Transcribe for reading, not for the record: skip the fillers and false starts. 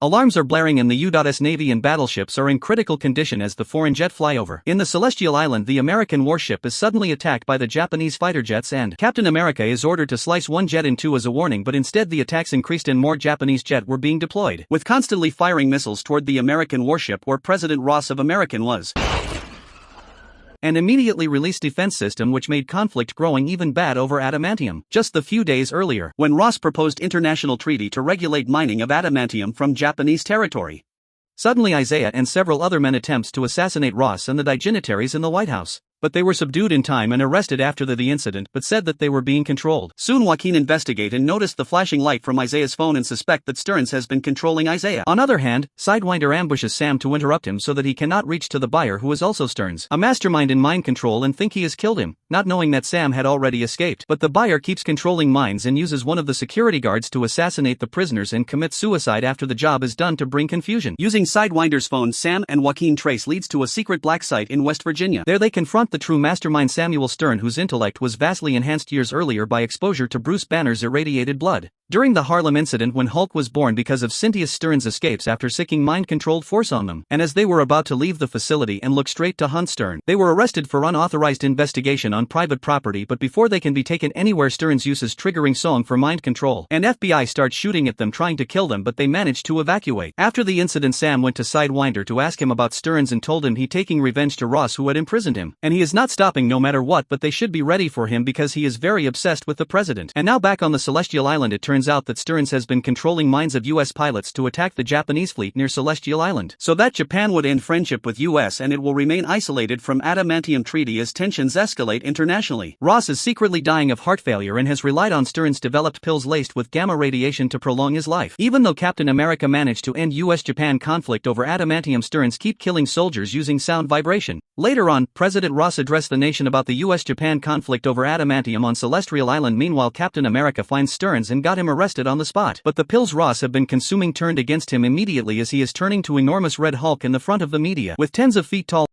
Alarms are blaring and the U.S. Navy and battleships are in critical condition as the foreign jet fly over. In the Celestial Island, the American warship is suddenly attacked by the Japanese fighter jets and Captain America is ordered to slice one jet in two as a warning, but instead the attacks increased and more Japanese jets were being deployed, with constantly firing missiles toward the American warship where President Ross of American was. And immediately released defense system which made conflict growing even bad over adamantium. Just a few days earlier, when Ross proposed international treaty to regulate mining of adamantium from Japanese territory. Suddenly Isaiah and several other men attempts to assassinate Ross and the dignitaries in the White House. But they were subdued in time and arrested after the incident, but said that they were being controlled. Soon Joaquin investigate and noticed the flashing light from Isaiah's phone and suspect that Stearns has been controlling Isaiah. On other hand, Sidewinder ambushes Sam to interrupt him so that he cannot reach to the buyer who is also Stearns, a mastermind in mind control, and think he has killed him, not knowing that Sam had already escaped. But the buyer keeps controlling minds and uses one of the security guards to assassinate the prisoners and commit suicide after the job is done to bring confusion. Using Sidewinder's phone, Sam and Joaquin trace leads to a secret black site in West Virginia. There they confront the true mastermind Samuel Stern, whose intellect was vastly enhanced years earlier by exposure to Bruce Banner's irradiated blood. During the Harlem incident, when Hulk was born because of Cynthia Stern's escapes after siccing mind-controlled force on them, and as they were about to leave the facility and look straight to hunt Stern, they were arrested for unauthorized investigation on private property. But before they can be taken anywhere, Stearns uses triggering song for mind control, and FBI starts shooting at them trying to kill them, but they manage to evacuate. After the incident, Sam went to Sidewinder to ask him about Stearns and told him he taking revenge to Ross who had imprisoned him, and he is not stopping no matter what, but they should be ready for him because he is very obsessed with the president. And now back on the Celestial Island, it turns out that Stearns has been controlling minds of US pilots to attack the Japanese fleet near Celestial Island, so that Japan would end friendship with US and it will remain isolated from adamantium treaty as tensions escalate internationally. Ross is secretly dying of heart failure and has relied on Stearns developed pills laced with gamma radiation to prolong his life. Even though Captain America managed to end US-Japan conflict over adamantium, Stearns keep killing soldiers using sound vibration. Later on, President Ross addressed the nation about the US-Japan conflict over adamantium on Celestial Island. Meanwhile, Captain America finds Stearns and got him arrested on the spot. But the pills Ross have been consuming turned against him immediately as he is turning to enormous Red Hulk in the front of the media. With tens of feet tall